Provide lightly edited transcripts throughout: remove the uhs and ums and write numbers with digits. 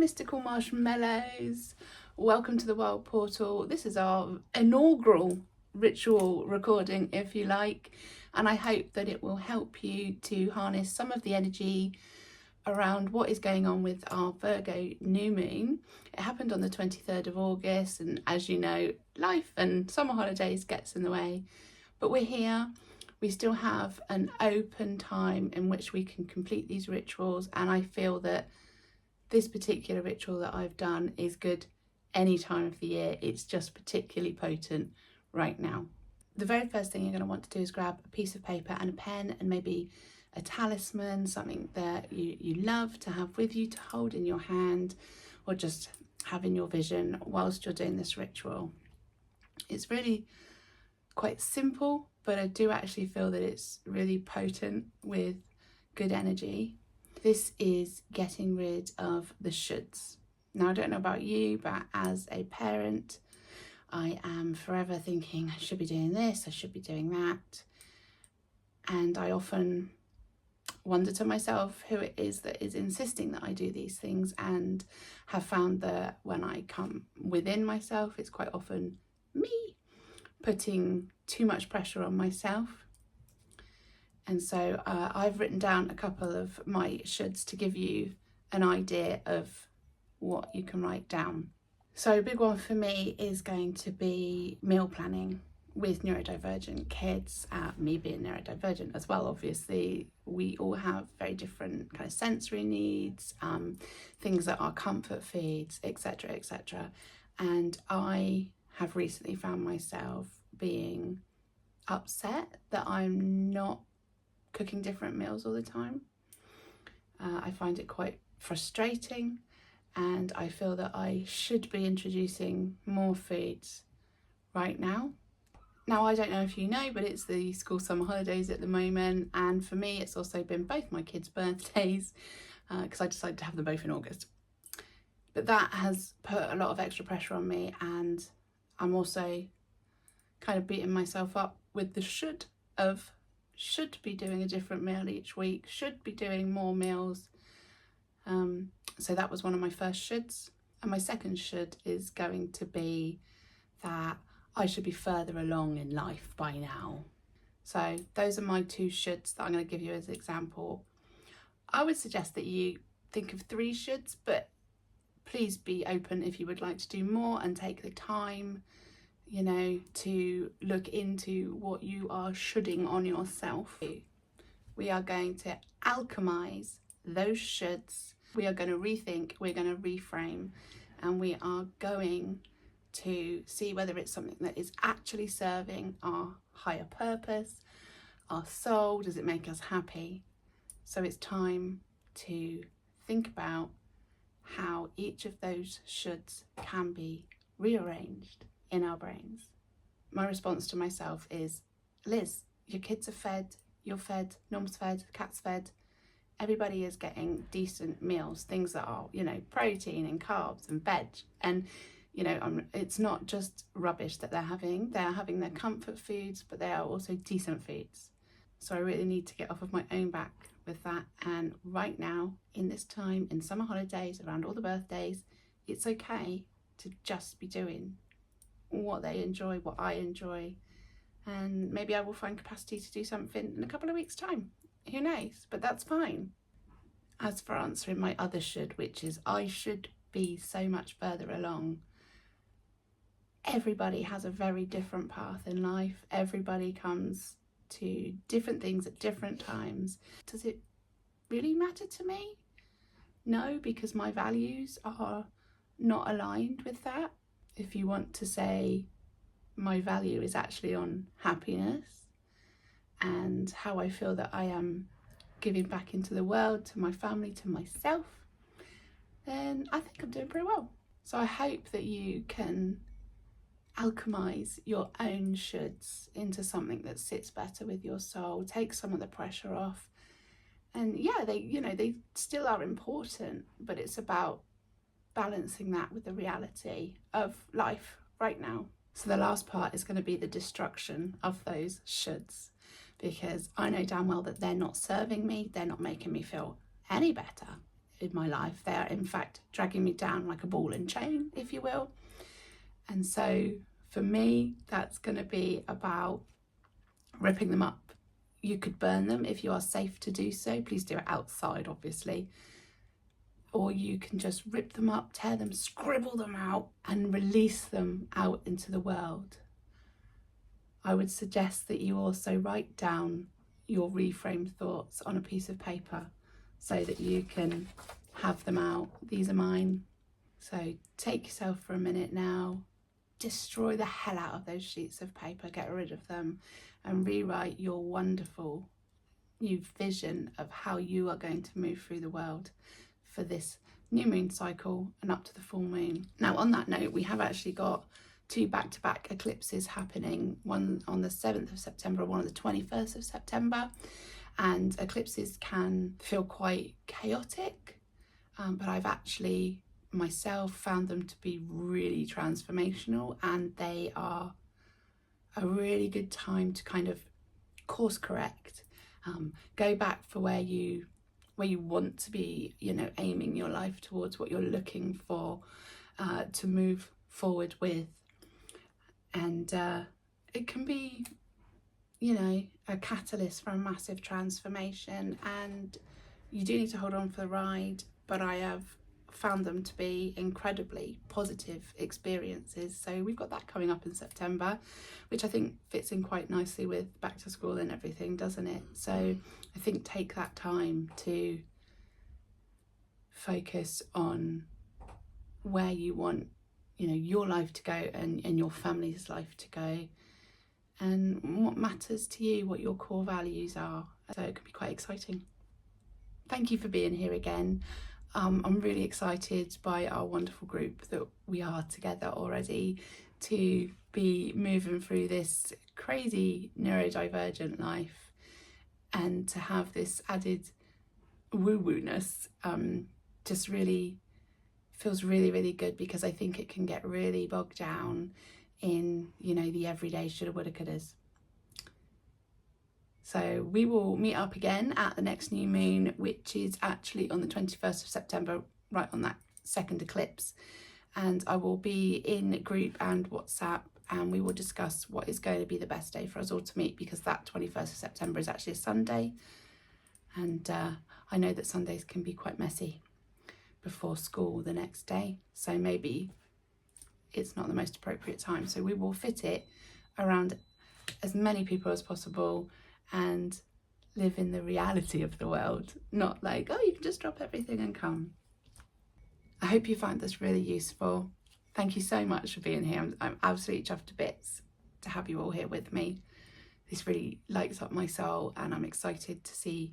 mystical marshmallows. Welcome to the Wild Portal. This is our inaugural ritual recording, if you like, and I hope that it will help you to harness some of the energy around what is going on with our Virgo new moon. It happened on the 23rd of August, and as you know, life and summer holidays gets in the way, but we're here. We still have an open time in which we can complete these rituals, and I feel that this particular ritual that I've done is good any time of the year. It's just particularly potent right now. The very first thing you're going to want to do is grab a piece of paper and a pen, and maybe a talisman, something that you love to have with you, to hold in your hand or just have in your vision whilst you're doing this ritual. It's really quite simple, but I do actually feel that it's really potent with good energy. This is getting rid of the shoulds. Now, I don't know about you, but as a parent, I am forever thinking, I should be doing this, I should be doing that. And I often wonder to myself who it is that is insisting that I do these things, and have found that when I come within myself, it's quite often me putting too much pressure on myself. And so I've written down a couple of my shoulds to give you an idea of what you can write down. So a big one for me is going to be meal planning with neurodivergent kids. Me being neurodivergent as well, obviously, we all have very different kind of sensory needs, things that are comfort feeds, etc., etc. And I have recently found myself being upset that I'm not cooking different meals all the time. I find it quite frustrating, and I feel that I should be introducing more foods right now. Now, I don't know if you know, but it's the school summer holidays at the moment, and for me it's also been both my kids' birthdays, because I decided to have them both in August. But that has put a lot of extra pressure on me, and I'm also kind of beating myself up with the should be doing a different meal each week, should be doing more meals. So that was one of my first shoulds. And my second should is going to be that I should be further along in life by now. So those are my two shoulds that I'm going to give you as an example. I would suggest that you think of 3 shoulds, but please be open if you would like to do more, and take the time, you know, to look into what you are shoulding on yourself. We are going to alchemize those shoulds. We are going to rethink, we're going to reframe, and we are going to see whether it's something that is actually serving our higher purpose, our soul. Does it make us happy? So it's time to think about how each of those shoulds can be rearranged in our brains. My response to myself is, Liz, your kids are fed, you're fed, Norm's fed, the cat's fed. Everybody is getting decent meals, things that are, you know, protein and carbs and veg. And, you know, it's not just rubbish that they're having their comfort foods, but they are also decent foods. So I really need to get off of my own back with that. And right now, in this time, in summer holidays, around all the birthdays, it's okay to just be doing what they enjoy, what I enjoy, and maybe I will find capacity to do something in a couple of weeks' time. Who knows? But that's fine. As for answering my other should, which is I should be so much further along. Everybody has a very different path in life. Everybody comes to different things at different times. Does it really matter to me? No, because my values are not aligned with that. If you want to say my value is actually on happiness and how I feel that I am giving back into the world, to my family, to myself, then I think I'm doing pretty well. So I hope that you can alchemize your own shoulds into something that sits better with your soul, take some of the pressure off. And yeah, they still are important, but it's about balancing that with the reality of life right now. So the last part is going to be the destruction of those shoulds, because I know damn well that they're not serving me, they're not making me feel any better. in my life. They are in fact dragging me down like a ball and chain, if you will. And so for me, that's going to be about ripping them up. You could burn them if you are safe to do so. Please do it outside, obviously. Or you can just rip them up, tear them, scribble them out and release them out into the world. I would suggest that you also write down your reframed thoughts on a piece of paper so that you can have them out. These are mine. So take yourself for a minute now, destroy the hell out of those sheets of paper, get rid of them and rewrite your wonderful new vision of how you are going to move through the world for this new moon cycle and up to the full moon. Now on that note, we have actually got 2 back-to-back eclipses happening, one on the 7th of September, one on the 21st of September, and eclipses can feel quite chaotic, but I've actually myself found them to be really transformational, and they are a really good time to kind of course correct, go back for where you want to be, you know, aiming your life towards what you're looking for to move forward with. And it can be, you know, a catalyst for a massive transformation, and you do need to hold on for the ride, but I have found them to be incredibly positive experiences. So we've got that coming up in September, which I think fits in quite nicely with back to school and everything, doesn't it? So I think take that time to focus on where you want, you know, your life to go and your family's life to go, and what matters to you, what your core values are. So it can be quite exciting. Thank you for being here again. I'm really excited by our wonderful group that we are together already to be moving through this crazy neurodivergent life, and to have this added woo-woo-ness just really feels really good, because I think it can get really bogged down in, you know, the everyday shoulda, woulda, couldas. So we will meet up again at the next new moon, which is actually on the 21st of September, right on that second eclipse. And I will be in group and WhatsApp, and we will discuss what is going to be the best day for us all to meet, because that 21st of September is actually a Sunday. And I know that Sundays can be quite messy before school the next day. So maybe it's not the most appropriate time. So we will fit it around as many people as possible and live in the reality of the world, not like, oh, you can just drop everything and come. I hope you find this really useful. Thank you so much for being here. I'm absolutely chuffed to bits to have you all here with me. This really lights up my soul, and I'm excited to see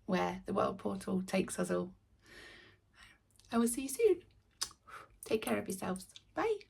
where the World Portal takes us all. I will see you soon. Take care of yourselves. Bye.